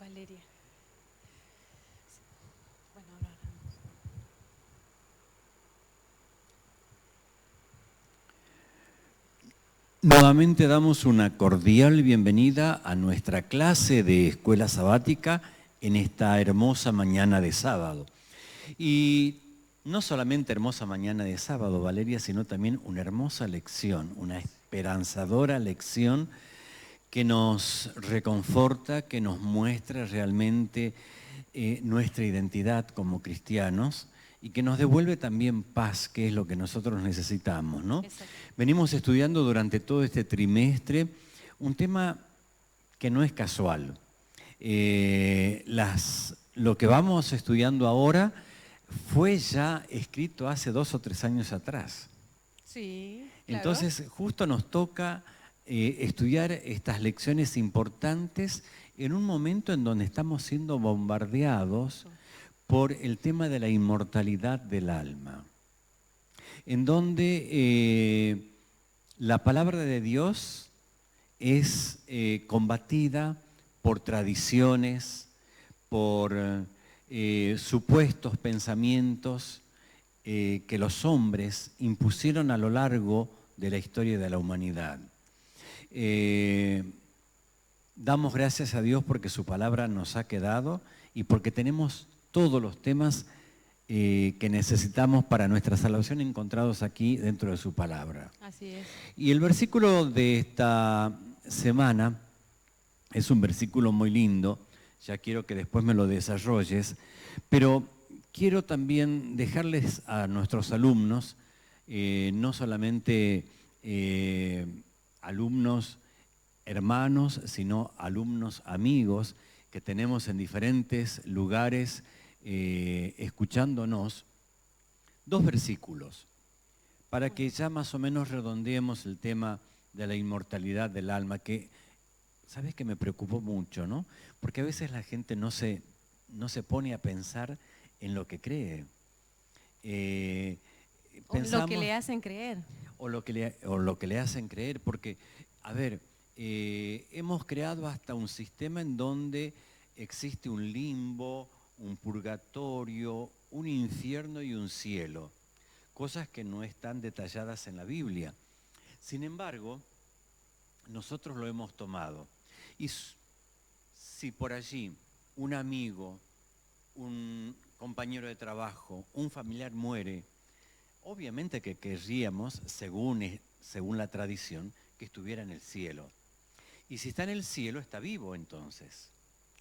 Valeria. Bueno, ahora oramos. Nuevamente damos una cordial bienvenida a nuestra clase de escuela sabática en esta hermosa mañana de sábado. Y no solamente hermosa mañana de sábado, Valeria, sino también una hermosa lección, una esperanzadora lección que nos reconforta, que nos muestra realmente nuestra identidad como cristianos y que nos devuelve también paz, que es lo que nosotros necesitamos, ¿no? Exacto. Venimos estudiando durante todo este trimestre un tema que no es casual. Lo que vamos estudiando ahora fue ya escrito hace 2 o 3 años atrás. Sí, claro. Entonces, justo nos toca estudiar estas lecciones importantes en un momento en donde estamos siendo bombardeados por el tema de la inmortalidad del alma, en donde la palabra de Dios es combatida por tradiciones, por supuestos pensamientos que los hombres impusieron a lo largo de la historia de la humanidad. Damos gracias a Dios porque su palabra nos ha quedado y porque tenemos todos los temas que necesitamos para nuestra salvación encontrados aquí dentro de su palabra. Así es. Y el versículo de esta semana es un versículo muy lindo, ya quiero que después me lo desarrolles, pero quiero también dejarles a nuestros alumnos, no solamente alumnos hermanos, sino alumnos amigos que tenemos en diferentes lugares escuchándonos, 2 versículos, para que ya más o menos redondeemos el tema de la inmortalidad del alma, que sabes que me preocupó mucho, ¿no? Porque a veces la gente no se pone a pensar en lo que cree. O lo que le hacen creer. O lo que le hacen creer, porque, a ver, hemos creado hasta un sistema en donde existe un limbo, un purgatorio, un infierno y un cielo, cosas que no están detalladas en la Biblia. Sin embargo, nosotros lo hemos tomado. Y si por allí un amigo, un compañero de trabajo, un familiar muere, obviamente que querríamos, según la tradición, que estuviera en el cielo. Y si está en el cielo, está vivo entonces.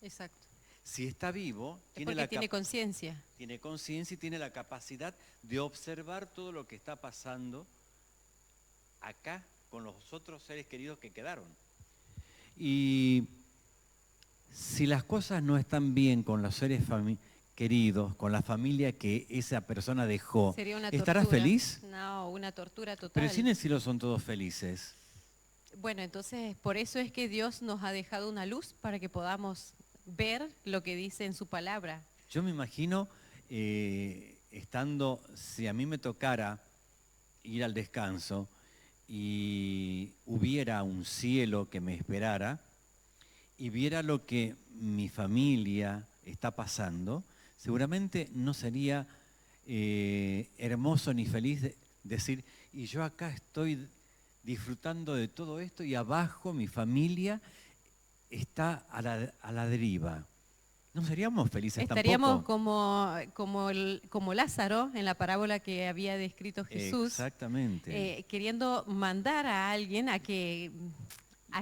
Exacto. Si está vivo, Tiene conciencia. Tiene conciencia y tiene la capacidad de observar todo lo que está pasando acá con los otros seres queridos que quedaron. Y si las cosas no están bien con los seres queridos, con la familia que esa persona dejó, Sería una ¿estará tortura. feliz? No, una tortura total. Pero si en el cielo son todos felices. Bueno, entonces por eso es que Dios nos ha dejado una luz para que podamos ver lo que dice en su palabra. Yo me imagino si a mí me tocara ir al descanso y hubiera un cielo que me esperara y viera lo que mi familia está pasando, seguramente no sería hermoso ni feliz decir, y yo acá estoy disfrutando de todo esto y abajo mi familia está a la deriva. ¿No seríamos felices Estaríamos tampoco? como Lázaro en la parábola que había descrito Jesús. Exactamente. Queriendo mandar a alguien a que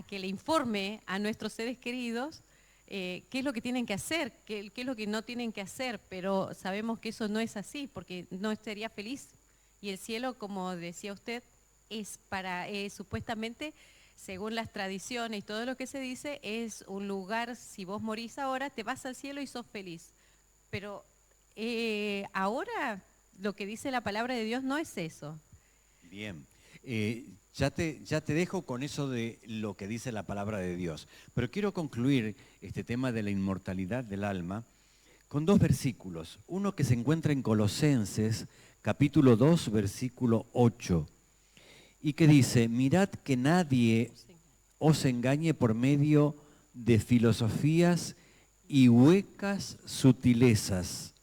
le informe a nuestros seres queridos qué es lo que tienen que hacer, qué es lo que no tienen que hacer, pero sabemos que eso no es así, porque no estaría feliz. Y el cielo, como decía usted, es supuestamente, según las tradiciones y todo lo que se dice, es un lugar, si vos morís ahora, te vas al cielo y sos feliz. Pero ahora lo que dice la palabra de Dios no es eso. Bien. Ya te dejo con eso de lo que dice la palabra de Dios. Pero quiero concluir este tema de la inmortalidad del alma con 2 versículos. Uno que se encuentra en Colosenses, capítulo 2, versículo 8. Y que dice, mirad que nadie os engañe por medio de filosofías y huecas sutilezas,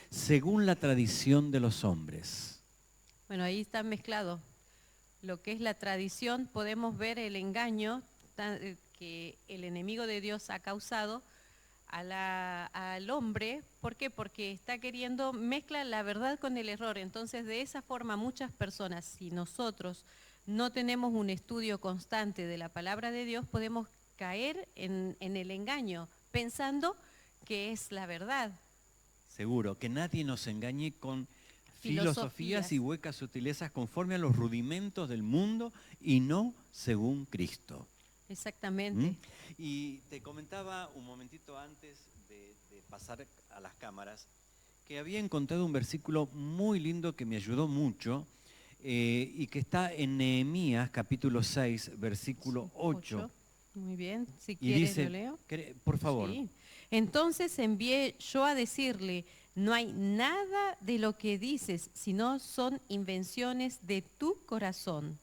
según la tradición de los hombres. Bueno, ahí está mezclado. Lo que es la tradición, podemos ver el engaño que el enemigo de Dios ha causado al hombre. ¿Por qué? Porque está queriendo mezclar la verdad con el error. Entonces, de esa forma, muchas personas, si nosotros no tenemos un estudio constante de la palabra de Dios, podemos caer en el engaño, pensando que es la verdad. Seguro, que nadie nos engañe con filosofías y huecas sutilezas conforme a los rudimentos del mundo y no según Cristo. Exactamente. Y te comentaba un momentito antes de pasar a las cámaras que había encontrado un versículo muy lindo que me ayudó mucho y que está en Nehemías capítulo 6, versículo 8. Muy bien, si Y quieres dice, lo leo. Por favor. Sí. Entonces envié yo a decirle, no hay nada de lo que dices, sino son invenciones de tu corazón.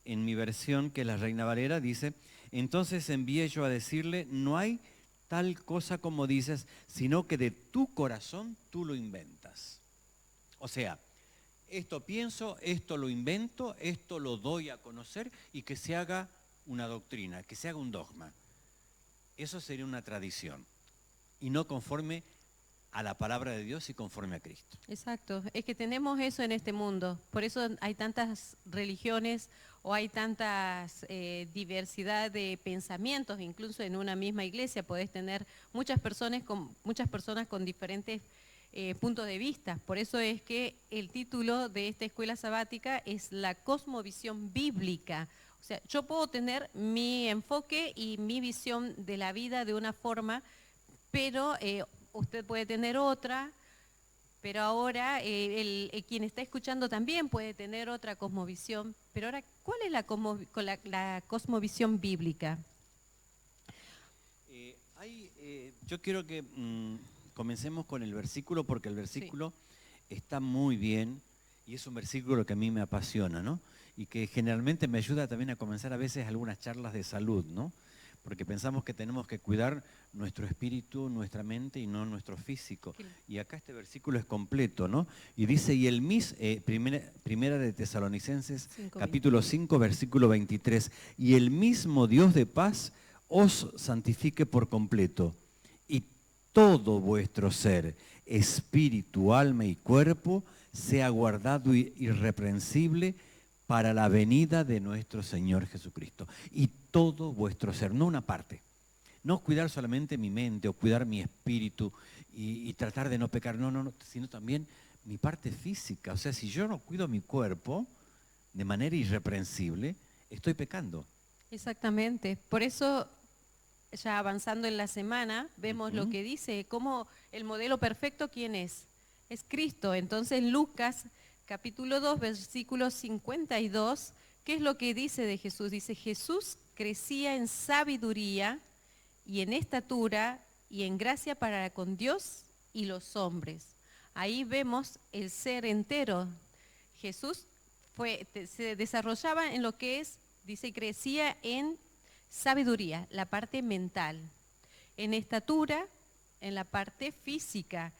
En mi versión, que es la Reina Valera, dice, entonces envié yo a decirle, no hay tal cosa como dices, sino que de tu corazón tú lo inventas. O sea, esto pienso, esto lo invento, esto lo doy a conocer y que se haga una doctrina, que se haga un dogma. Eso sería una tradición y no conforme a la palabra de Dios y conforme a Cristo. Exacto, es que tenemos eso en este mundo, por eso hay tantas religiones o hay tantas diversidad de pensamientos, incluso en una misma iglesia podés tener muchas personas con diferentes puntos de vista. Por eso es que el título de esta escuela sabática es la cosmovisión bíblica. O sea, yo puedo tener mi enfoque y mi visión de la vida de una forma, pero usted puede tener otra, pero ahora quien está escuchando también puede tener otra cosmovisión. Pero ahora, ¿cuál es la cosmovisión bíblica? Yo quiero que comencemos con el versículo, porque el versículo está muy bien y es un versículo que a mí me apasiona, ¿no? Y que generalmente me ayuda también a comenzar a veces algunas charlas de salud, ¿no? Porque pensamos que tenemos que cuidar nuestro espíritu, nuestra mente y no nuestro físico. Y acá este versículo es completo, ¿no? Y dice, y el primera de Tesalonicenses, capítulo 5, versículo 23, y el mismo Dios de paz os santifique por completo, y todo vuestro ser, espíritu, alma y cuerpo, sea guardado irreprensible para la venida de nuestro Señor Jesucristo. Y todo vuestro ser, no una parte. No cuidar solamente mi mente o cuidar mi espíritu y tratar de no pecar, no, sino también mi parte física. O sea, si yo no cuido mi cuerpo de manera irreprensible, estoy pecando. Exactamente. Por eso, ya avanzando en la semana, vemos lo que dice, cómo el modelo perfecto, ¿quién es? Es Cristo. Entonces, Lucas capítulo 2, versículo 52, ¿qué es lo que dice de Jesús? Dice, Jesús crecía en sabiduría y en estatura y en gracia para con Dios y los hombres. Ahí vemos el ser entero. Jesús se desarrollaba en lo que es, dice, crecía en sabiduría, la parte mental, en estatura, en la parte física,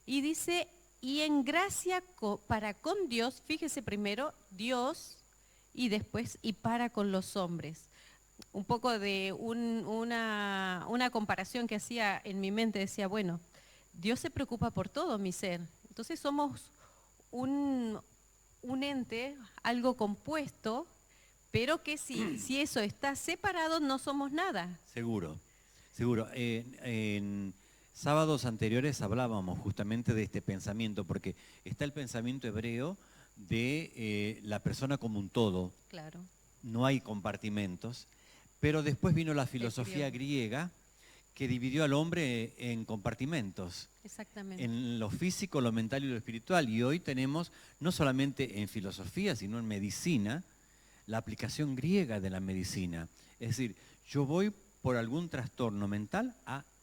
y dice, y en gracia para con Dios, fíjese primero, Dios, y después, y para con los hombres. Un poco de una comparación que hacía en mi mente, decía, bueno, Dios se preocupa por todo mi ser. Entonces somos un ente, algo compuesto, pero que si eso está separado, no somos nada. Seguro. En sábados anteriores hablábamos justamente de este pensamiento, porque está el pensamiento hebreo de la persona como un todo. Claro. No hay compartimentos. Pero después vino la filosofía griega que dividió al hombre en compartimentos. Exactamente. En lo físico, lo mental y lo espiritual. Y hoy tenemos, no solamente en filosofía, sino en medicina, la aplicación griega de la medicina. Es decir, yo voy por algún trastorno mental,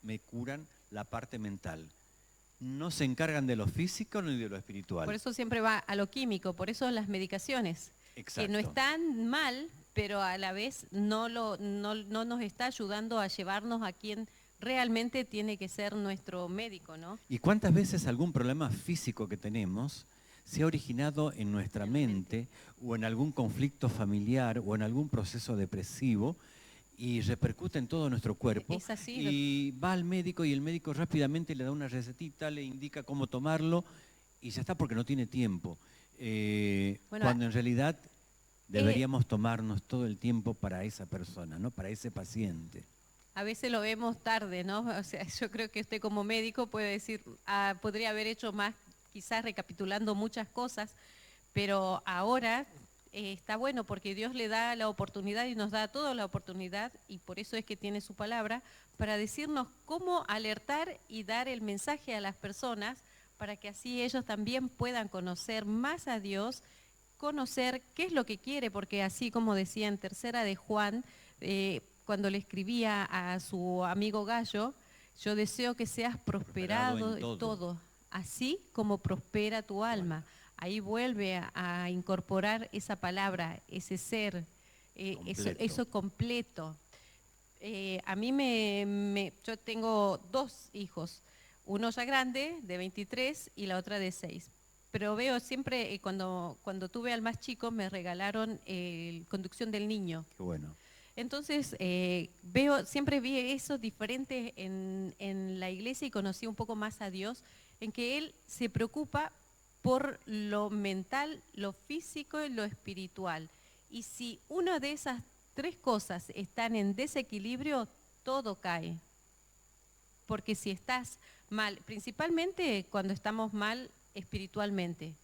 me curan la parte mental. No se encargan de lo físico ni de lo espiritual. Por eso siempre va a lo químico, por eso las medicaciones. Exacto. Que no están mal, pero a la vez no nos está ayudando a llevarnos a quien realmente tiene que ser nuestro médico, ¿no? ¿Y cuántas veces algún problema físico que tenemos se ha originado en nuestra mente o en algún conflicto familiar o en algún proceso depresivo y repercute en todo nuestro cuerpo? Es así. Y va al médico y el médico rápidamente le da una recetita, le indica cómo tomarlo y ya está porque no tiene tiempo. Bueno, Cuando en realidad deberíamos tomarnos todo el tiempo para esa persona, ¿no? Para ese paciente. a veces lo vemos tarde, ¿no? O sea, yo creo que usted como médico puede decir, podría haber hecho más, quizás recapitulando muchas cosas, pero ahora está bueno porque Dios le da la oportunidad y nos da a todos la oportunidad, y por eso es que tiene su palabra, para decirnos cómo alertar y dar el mensaje a las personas para que así ellos también puedan conocer más a Dios, conocer qué es lo que quiere, porque así como decía en Tercera de Juan, cuando le escribía a su amigo Gallo, yo deseo que seas prosperado en todo, así como prospera tu alma. Ahí vuelve a incorporar esa palabra, ese ser, eso completo. A mí yo tengo 2 hijos, uno ya grande, de 23, y la otra de 6. Pero veo siempre, cuando tuve al más chico, me regalaron conducción del niño. Qué bueno. Entonces, siempre vi eso diferente en la iglesia y conocí un poco más a Dios, en que Él se preocupa por lo mental, lo físico y lo espiritual. Y si una de esas 3 cosas están en desequilibrio, todo cae. Porque si estás mal, principalmente cuando estamos mal espiritualmente,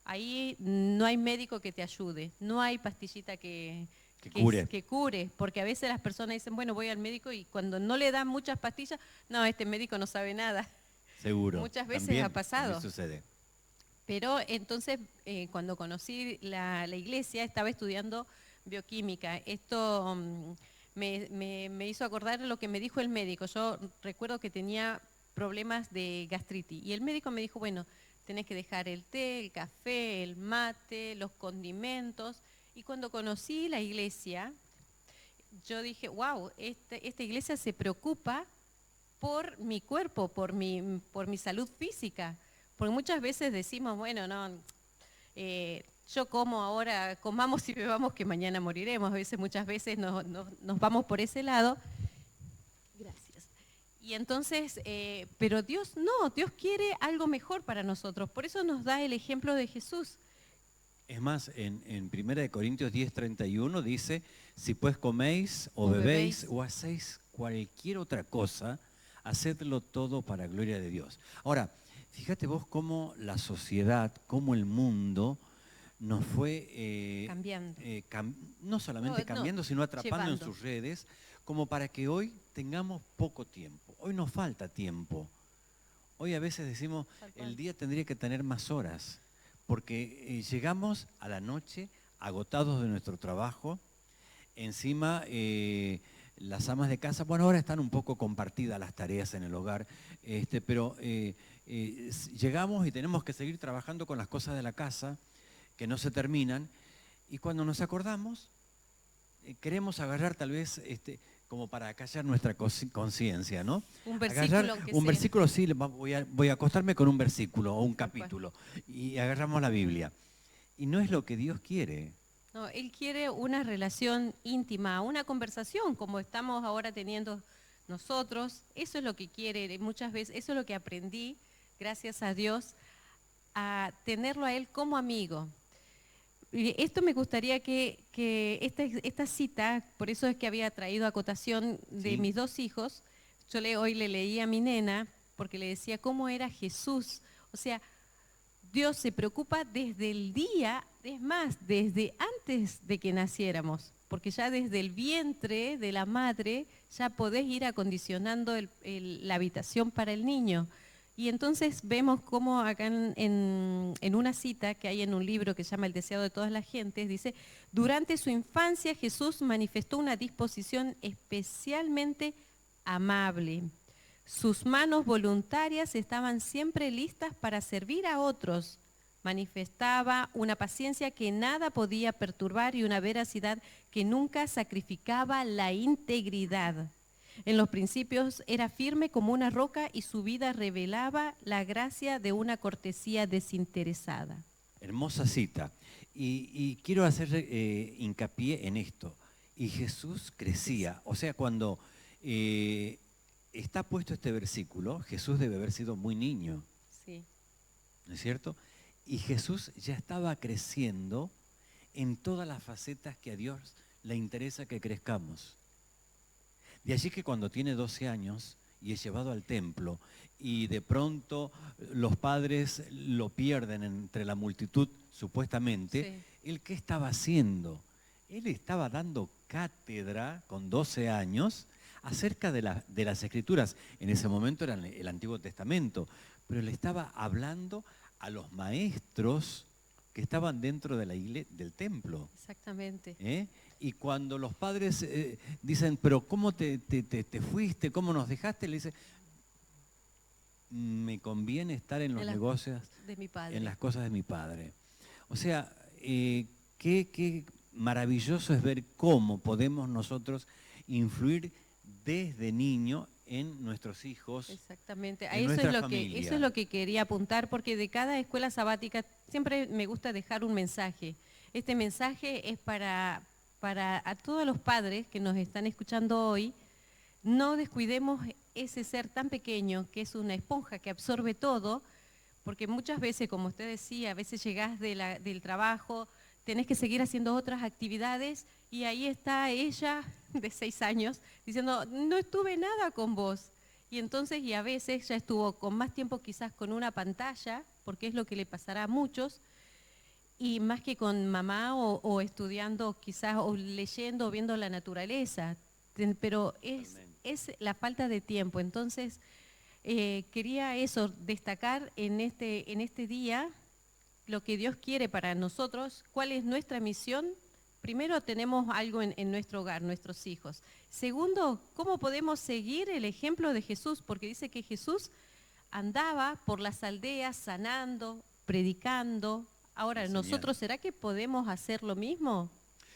ahí no hay médico que te ayude, no hay pastillita que cure, porque a veces las personas dicen, bueno, voy al médico y cuando no le dan muchas pastillas, no, este médico no sabe nada. Seguro. Muchas veces también, ha pasado. también sucede. Pero entonces, cuando conocí la iglesia, estaba estudiando bioquímica. Esto me hizo acordar lo que me dijo el médico. Yo recuerdo que tenía problemas de gastritis y el médico me dijo, bueno, tenés que dejar el té, el café, el mate, los condimentos. Y cuando conocí la iglesia, yo dije, wow, esta iglesia se preocupa por mi cuerpo, por mi salud física. Porque muchas veces decimos, bueno, no, yo como ahora, comamos y bebamos que mañana moriremos. Muchas veces nos vamos por ese lado. Gracias. Y entonces, pero Dios no, Dios quiere algo mejor para nosotros. Por eso nos da el ejemplo de Jesús. Es más, en 1 Corintios 10:31 dice, si pues coméis o bebéis o hacéis cualquier otra cosa, hacedlo todo para gloria de Dios. Ahora, fíjate vos cómo la sociedad, cómo el mundo nos fue cambiando. No solamente cambiando, sino atrapando en sus redes, como para que hoy tengamos poco tiempo. Hoy nos falta tiempo. Hoy a veces decimos, el día tendría que tener más horas, porque llegamos a la noche agotados de nuestro trabajo. Encima, las amas de casa, bueno, ahora están un poco compartidas las tareas en el hogar, pero llegamos y tenemos que seguir trabajando con las cosas de la casa que no se terminan, y cuando nos acordamos, queremos agarrar tal vez como para callar nuestra conciencia, ¿no? Un versículo. Un versículo, sí, voy a acostarme con un versículo o un capítulo, y agarramos la Biblia. Y no es lo que Dios quiere. No, Él quiere una relación íntima, una conversación como estamos ahora teniendo nosotros. Eso es lo que quiere. Muchas veces, eso es lo que aprendí, gracias a Dios, a tenerlo a Él como amigo. Y esto me gustaría que esta cita, por eso es que había traído acotación de mis 2 hijos, yo hoy le leí a mi nena, porque le decía cómo era Jesús. O sea, Dios se preocupa desde el día, es más, desde antes de que naciéramos, porque ya desde el vientre de la madre ya podés ir acondicionando la habitación para el niño. Y entonces vemos cómo acá en una cita que hay en un libro que se llama El deseado de todas las gentes, dice, durante su infancia Jesús manifestó una disposición especialmente amable. Sus manos voluntarias estaban siempre listas para servir a otros. Manifestaba una paciencia que nada podía perturbar y una veracidad que nunca sacrificaba la integridad. En los principios era firme como una roca y su vida revelaba la gracia de una cortesía desinteresada. Hermosa cita. Y quiero hacer hincapié en esto. Y Jesús crecía. O sea, cuando está puesto este versículo, Jesús debe haber sido muy niño. Sí. ¿No es cierto? Y Jesús ya estaba creciendo en todas las facetas que a Dios le interesa que crezcamos. De allí que cuando tiene 12 años y es llevado al templo y de pronto los padres lo pierden entre la multitud, supuestamente, Sí. ¿él qué estaba haciendo? Él estaba dando cátedra con 12 años acerca de las Escrituras. En ese momento era el Antiguo Testamento, pero le estaba hablando a los maestros que estaban dentro de la iglesia, del templo. Exactamente. Y cuando los padres dicen, pero ¿cómo te fuiste? ¿Cómo nos dejaste? Le dice, me conviene estar en los negocios, de mi padre. en las cosas de mi padre. O sea, qué maravilloso es ver cómo podemos nosotros influir desde niño en nuestros hijos. Exactamente, en nuestra familia. Eso es lo que quería apuntar, porque de cada escuela sabática siempre me gusta dejar un mensaje. Este mensaje es para a todos los padres que nos están escuchando hoy. No descuidemos ese ser tan pequeño que es una esponja que absorbe todo, porque muchas veces, como usted decía, a veces llegás del trabajo, tenés que seguir haciendo otras actividades y ahí está ella de 6 años diciendo, no estuve nada con vos. Y entonces, y a veces ya estuvo con más tiempo quizás con una pantalla, porque es lo que le pasará a muchos, y más que con mamá o estudiando quizás, o leyendo o viendo la naturaleza. Pero es la falta de tiempo. Entonces, quería eso, destacar en este día lo que Dios quiere para nosotros, cuál es nuestra misión. Primero, tenemos algo en nuestro hogar, nuestros hijos. Segundo, ¿cómo podemos seguir el ejemplo de Jesús? Porque dice que Jesús andaba por las aldeas sanando, predicando. Ahora, Enseñando. ¿nosotros será que podemos hacer lo mismo?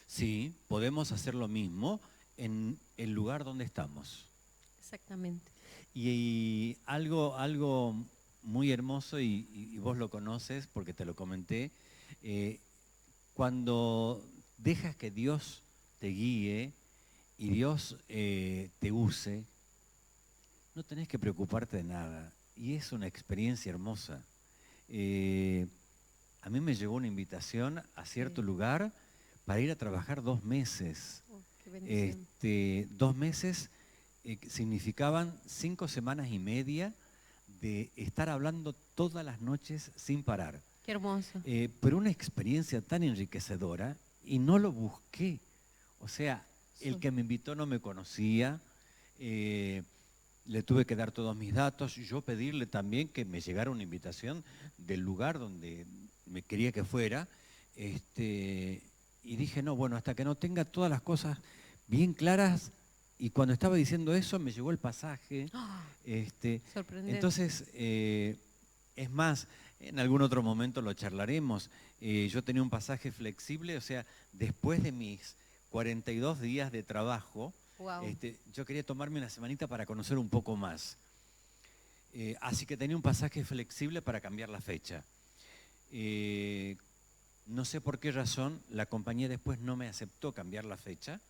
Sí, podemos hacer lo mismo en el lugar donde estamos. Exactamente. Y algo muy hermoso, y vos lo conoces porque te lo comenté, cuando dejas que Dios te guíe y Dios te use, no tenés que preocuparte de nada. Y es una experiencia hermosa. A mí me llegó una invitación a cierto lugar para ir a trabajar 2 meses. Qué bendición. 2 meses significaban 5 semanas y media de estar hablando todas las noches sin parar. Qué hermoso. Pero una experiencia tan enriquecedora, y no lo busqué. O sea, el que me invitó no me conocía, le tuve que dar todos mis datos, y yo pedirle también que me llegara una invitación del lugar donde me quería que fuera, y dije, no, bueno, hasta que no tenga todas las cosas bien claras. Y cuando estaba diciendo eso, me llegó el pasaje. Sorprendente. Entonces, es más, en algún otro momento lo charlaremos. Yo tenía un pasaje flexible, o sea, después de mis 42 días de trabajo, Wow. yo quería tomarme una semanita para conocer un poco más. Así que tenía un pasaje flexible para cambiar la fecha. No sé por qué razón la compañía después no me aceptó cambiar la fecha,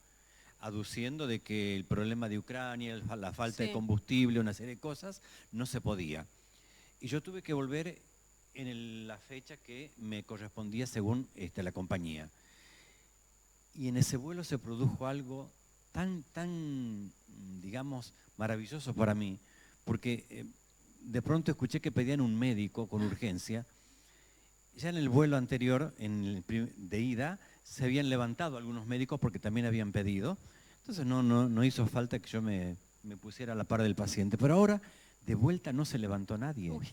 aduciendo de que el problema de Ucrania, la falta de combustible, una serie de cosas, no se podía. Y yo tuve que volver en la fecha que me correspondía según la compañía. Y en ese vuelo se produjo algo tan, digamos, maravilloso para mí, porque de pronto escuché que pedían un médico con urgencia. Ya en el vuelo anterior, de ida, se habían levantado algunos médicos porque también habían pedido. Entonces no hizo falta que yo me pusiera a la par del paciente. Pero ahora, de vuelta, no se levantó nadie. Uy,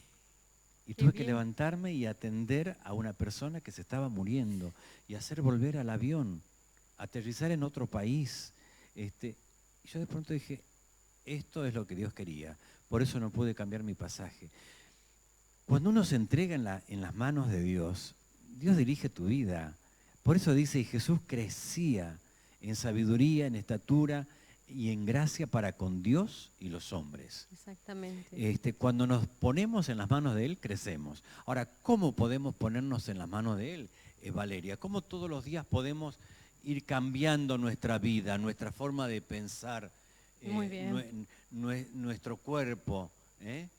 y tuve que levantarme y atender a una persona que se estaba muriendo y hacer volver al avión, aterrizar en otro país. Y yo de pronto dije, esto es lo que Dios quería. Por eso no pude cambiar mi pasaje. Cuando uno se entrega en las manos de Dios, Dios dirige tu vida. Por eso dice, y Jesús crecía en sabiduría, en estatura, y en gracia para con Dios y los hombres. Exactamente. Cuando nos ponemos en las manos de Él, crecemos. Ahora, ¿cómo podemos ponernos en las manos de Él, Valeria? ¿Cómo todos los días podemos ir cambiando nuestra vida, nuestra forma de pensar, Muy bien. nuestro cuerpo, en un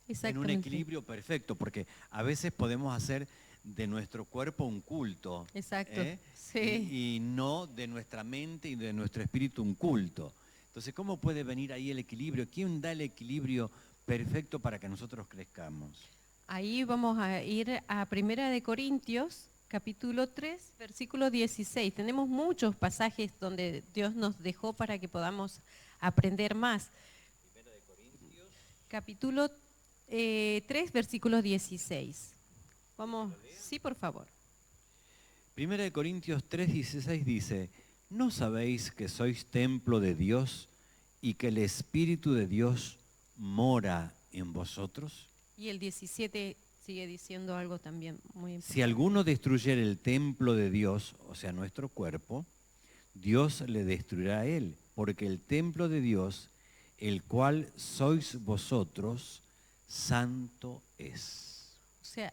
Exactamente. equilibrio perfecto? Porque a veces podemos hacer de nuestro cuerpo un culto. Exacto. Sí. Y no de nuestra mente y de nuestro espíritu un culto. Entonces, ¿cómo puede venir ahí el equilibrio? ¿Quién da el equilibrio perfecto para que nosotros crezcamos? Ahí vamos a ir a 1 Corintios, capítulo 3, versículo 16. Tenemos muchos pasajes donde Dios nos dejó para que podamos aprender más. 1 Corintios. Capítulo 3, versículo 16. Vamos, sí, por favor. 1 Corintios 3:16 dice, ¿no sabéis que sois templo de Dios y que el Espíritu de Dios mora en vosotros? Y el 17 sigue diciendo algo también muy importante. Si alguno destruyere el templo de Dios, o sea, nuestro cuerpo, Dios le destruirá a él, porque el templo de Dios, el cual sois vosotros, santo es. O sea,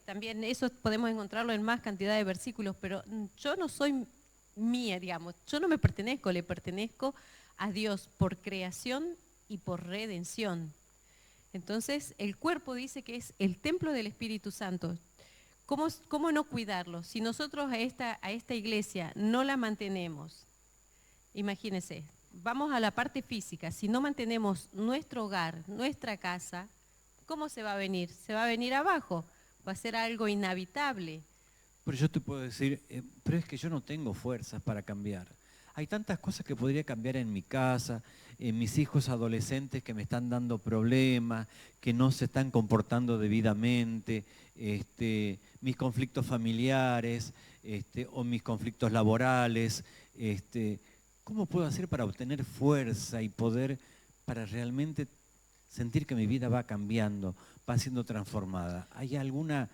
también eso podemos encontrarlo en más cantidad de versículos, pero yo no soy mía, digamos, yo no me pertenezco, le pertenezco a Dios por creación y por redención. Entonces, el cuerpo dice que es el templo del Espíritu Santo. ¿Cómo no cuidarlo? Si nosotros a esta iglesia no la mantenemos, imagínense, vamos a la parte física, si no mantenemos nuestro hogar, nuestra casa, ¿cómo se va a venir? Se va a venir abajo, va a ser algo inhabitable. Pero yo te puedo decir, pero es que yo no tengo fuerzas para cambiar. Hay tantas cosas que podría cambiar en mi casa, en mis hijos adolescentes que me están dando problemas, que no se están comportando debidamente, mis conflictos familiares, o mis conflictos laborales. ¿Cómo puedo hacer para obtener fuerza y poder para realmente sentir que mi vida va cambiando, va siendo transformada? ¿Hay alguna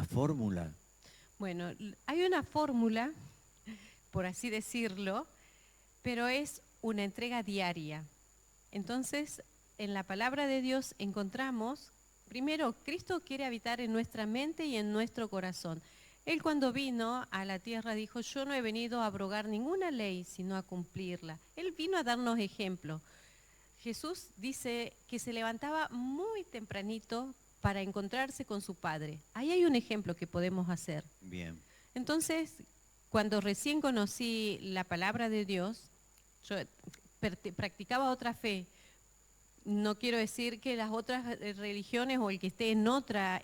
fórmula? Bueno, hay una fórmula, por así decirlo, pero es una entrega diaria. Entonces, en la palabra de Dios encontramos, primero, Cristo quiere habitar en nuestra mente y en nuestro corazón. Él cuando vino a la tierra dijo, yo no he venido a abrogar ninguna ley, sino a cumplirla. Él vino a darnos ejemplo. Jesús dice que se levantaba muy tempranito para encontrarse con su Padre. Ahí hay un ejemplo que podemos hacer. Bien. Entonces, cuando recién conocí la palabra de Dios, yo practicaba otra fe. No quiero decir que las otras religiones o el que esté en otra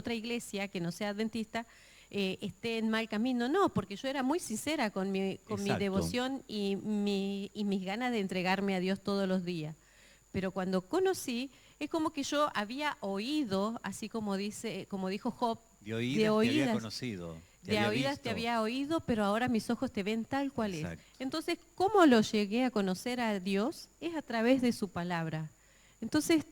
iglesia que no sea adventista esté en mal camino. No, porque yo era muy sincera con mi devoción y mis ganas de entregarme a Dios todos los días. Pero cuando conocí, es como que yo había oído, así como dijo Job, de oídas te había conocido. De oídas te había oído, pero ahora mis ojos te ven tal cual es. Entonces, ¿cómo lo llegué a conocer a Dios? Es a través de su palabra. Entonces,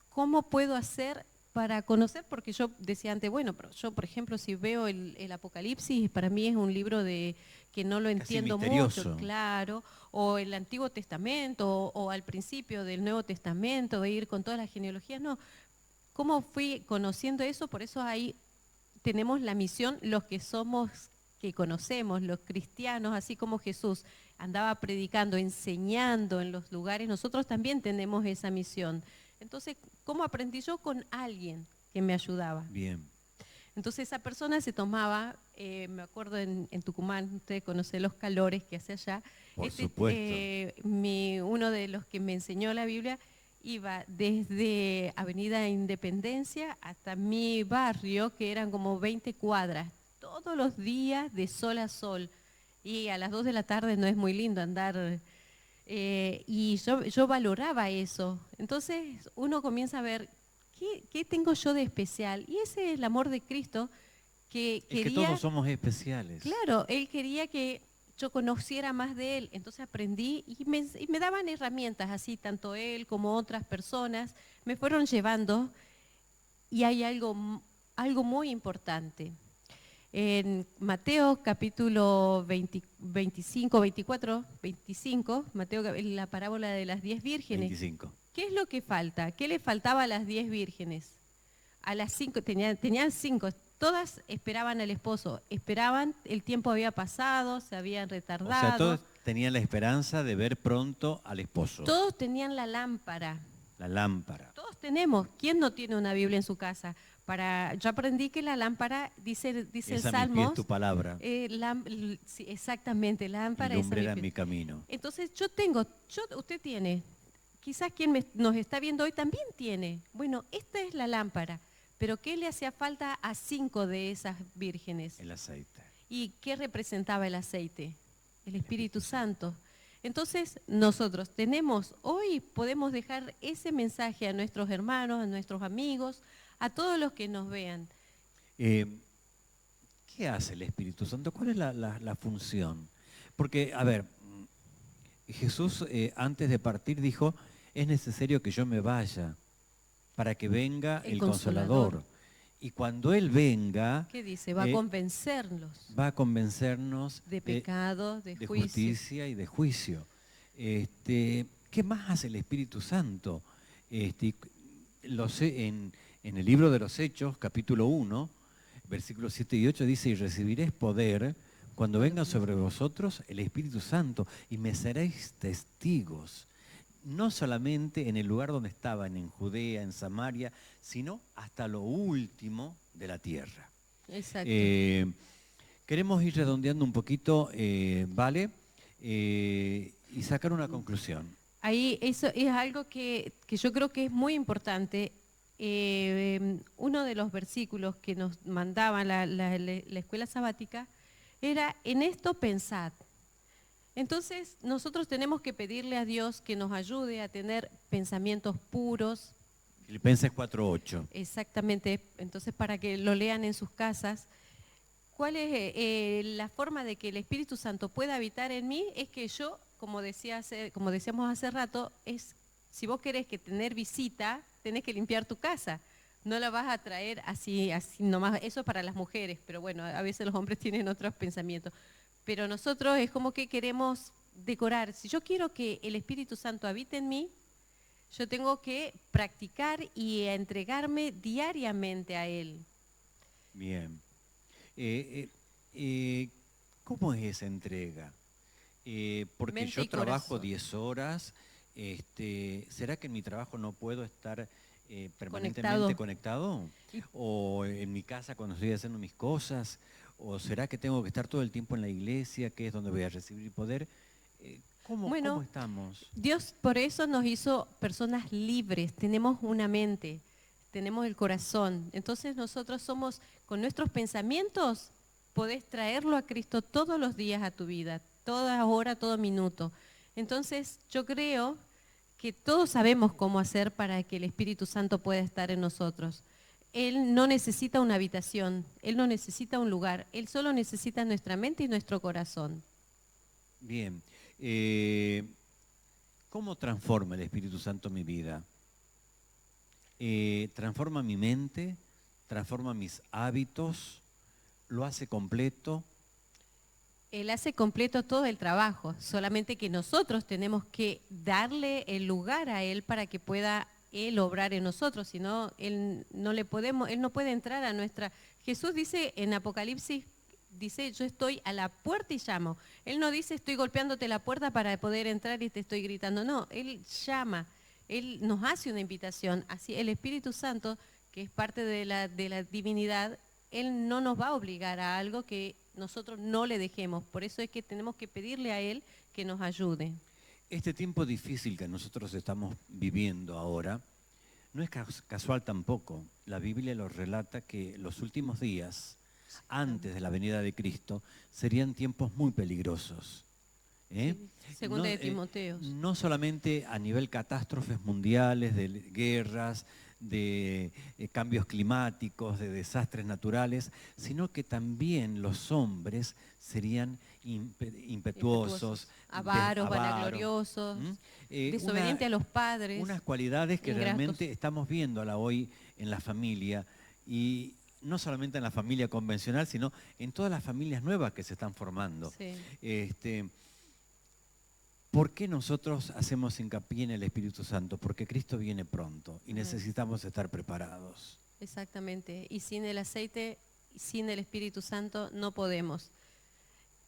¿cómo puedo hacer para conocer? Porque yo decía antes, bueno, pero yo, por ejemplo, si veo el Apocalipsis, para mí es un libro que no lo entiendo mucho, claro, o el Antiguo Testamento, o al principio del Nuevo Testamento, de ir con todas las genealogías, no. ¿Cómo fui conociendo eso? Por eso ahí tenemos la misión, los que conocemos, los cristianos, así como Jesús andaba predicando, enseñando en los lugares, nosotros también tenemos esa misión. Entonces, ¿cómo aprendí yo? Con alguien que me ayudaba. Bien. Entonces esa persona se tomaba, me acuerdo en Tucumán, usted conoce los calores que hace allá. Por supuesto. Uno de los que me enseñó la Biblia iba desde Avenida Independencia hasta mi barrio, que eran como 20 cuadras, todos los días de sol a sol. Y a las 2 de la tarde no es muy lindo andar, y yo valoraba eso. Entonces uno comienza a ver, ¿qué tengo yo de especial? Y ese es el amor de Cristo que quería... Es que todos somos especiales. Claro, Él quería que yo conociera más de Él, entonces aprendí y me daban herramientas así, tanto Él como otras personas, me fueron llevando y hay algo muy importante. En Mateo capítulo 25, 24, 25, Mateo, la parábola de las 10 vírgenes. 25. ¿Qué es lo que falta? ¿Qué le faltaba a las 10 vírgenes? A las 5, tenían 5, todas esperaban al esposo, esperaban, el tiempo había pasado, se habían O sea, retardado. todos tenían la esperanza de ver pronto al esposo. Todos tenían la lámpara. La lámpara. Todos tenemos. ¿Quién no tiene una Biblia en su casa? Yo aprendí que la lámpara, dice el Esa a mis pies Salmos, tu palabra. sí, exactamente, lámpara Y es a lumbrera mis en mi pies. camino. Entonces usted tiene, quizás nos está viendo hoy también tiene. Bueno, esta es la lámpara, pero ¿qué le hacía falta a 5 de esas vírgenes? El aceite. ¿Y qué representaba el aceite? El Espíritu Santo. Entonces nosotros hoy podemos dejar ese mensaje a nuestros hermanos, a nuestros amigos, a todos los que nos vean. ¿Qué hace el Espíritu Santo? ¿Cuál es la función? Porque, a ver, Jesús antes de partir dijo, es necesario que yo me vaya para que venga el Consolador. Y cuando Él venga... ¿Qué dice? Va a convencerlos. Va a convencernos de pecado, de juicio. Justicia y de juicio. ¿Qué más hace el Espíritu Santo? En el libro de los Hechos, capítulo 1, versículos 7 y 8, dice, y recibiréis poder cuando venga sobre vosotros el Espíritu Santo, y me seréis testigos, no solamente en el lugar donde estaban, en Judea, en Samaria, sino hasta lo último de la tierra. Exacto. Queremos ir redondeando un poquito, ¿vale? Y sacar una conclusión. Ahí eso es algo que yo creo que es muy importante. Uno de los versículos que nos mandaban la escuela sabática era, en esto pensad. Entonces nosotros tenemos que pedirle a Dios que nos ayude a tener pensamientos puros. Filipenses 4:8. Exactamente, entonces para que lo lean en sus casas. ¿Cuál es la forma de que el Espíritu Santo pueda habitar en mí? Es que yo, como decíamos hace rato, si vos querés tener visita, tenés que limpiar tu casa. No la vas a traer así nomás. Eso es para las mujeres, pero bueno, a veces los hombres tienen otros pensamientos. Pero nosotros es como que queremos decorar. Si yo quiero que el Espíritu Santo habite en mí, yo tengo que practicar y entregarme diariamente a Él. Bien. ¿Cómo es esa entrega? Porque Mente yo y trabajo corazón. 10 horas, ¿será que en mi trabajo no puedo estar permanentemente conectado? ¿O en mi casa cuando estoy haciendo mis cosas? ¿O será que tengo que estar todo el tiempo en la iglesia, que es donde voy a recibir poder? ¿Cómo estamos? Dios por eso nos hizo personas libres, tenemos una mente, tenemos el corazón. Entonces nosotros somos, con nuestros pensamientos, podés traerlo a Cristo todos los días a tu vida, toda hora, todo minuto. Entonces yo creo que todos sabemos cómo hacer para que el Espíritu Santo pueda estar en nosotros. Él no necesita una habitación, Él no necesita un lugar, Él solo necesita nuestra mente y nuestro corazón. Bien. ¿Cómo transforma el Espíritu Santo mi vida? Transforma mi mente, transforma mis hábitos, lo hace completo. Él hace completo todo el trabajo, solamente que nosotros tenemos que darle el lugar a Él para que pueda Él obrar en nosotros, si no, Él no puede entrar a nuestra... Jesús dice en Apocalipsis, dice, yo estoy a la puerta y llamo. Él no dice, estoy golpeándote la puerta para poder entrar y te estoy gritando. No, Él llama, Él nos hace una invitación. Así el Espíritu Santo, que es parte de la divinidad, Él no nos va a obligar a algo que nosotros no le dejemos. Por eso es que tenemos que pedirle a Él que nos ayude. Este tiempo difícil que nosotros estamos viviendo ahora no es casual tampoco. La Biblia lo relata que los últimos días, antes de la venida de Cristo, serían tiempos muy peligrosos. Segunda de Timoteo. No solamente a nivel catástrofes mundiales, de guerras, de cambios climáticos, de desastres naturales, sino que también los hombres serían impetuosos, avaros, vanagloriosos, desobedientes a los padres. Unas cualidades que ingratos. realmente estamos viendo hoy en la familia, y no solamente en la familia convencional, sino en todas las familias nuevas que se están formando. Sí. ¿Por qué nosotros hacemos hincapié en el Espíritu Santo? Porque Cristo viene pronto y Amén. necesitamos estar preparados. Exactamente. Y sin el aceite, sin el Espíritu Santo no podemos.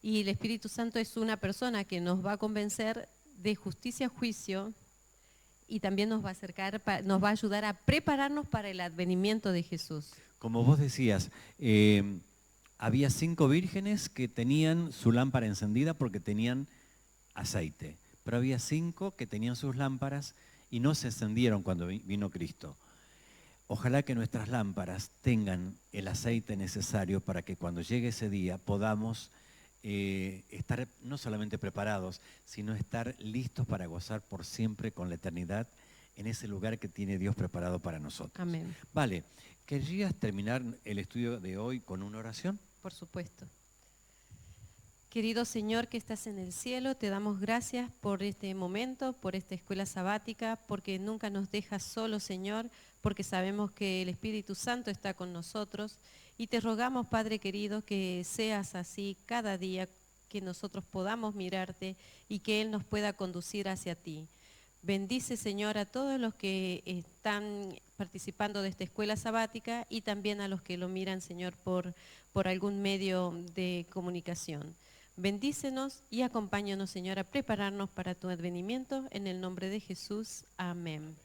Y el Espíritu Santo es una persona que nos va a convencer de justicia, juicio, y también nos va a acercar, nos va a ayudar a prepararnos para el advenimiento de Jesús. Como vos decías, había 5 vírgenes que tenían su lámpara encendida porque tenían aceite, pero había 5 que tenían sus lámparas y no se encendieron cuando vino Cristo. Ojalá que nuestras lámparas tengan el aceite necesario para que cuando llegue ese día podamos estar no solamente preparados, sino estar listos para gozar por siempre con la eternidad en ese lugar que tiene Dios preparado para nosotros. Amén. Vale, ¿querrías terminar el estudio de hoy con una oración? Por supuesto. Querido Señor que estás en el cielo, te damos gracias por este momento, por esta escuela sabática, porque nunca nos dejas solos, Señor, porque sabemos que el Espíritu Santo está con nosotros. Y te rogamos, Padre querido, que seas así cada día, que nosotros podamos mirarte y que Él nos pueda conducir hacia ti. Bendice, Señor, a todos los que están participando de esta escuela sabática y también a los que lo miran, Señor, por algún medio de comunicación. Bendícenos y acompáñanos, Señor, a prepararnos para tu advenimiento. En el nombre de Jesús. Amén.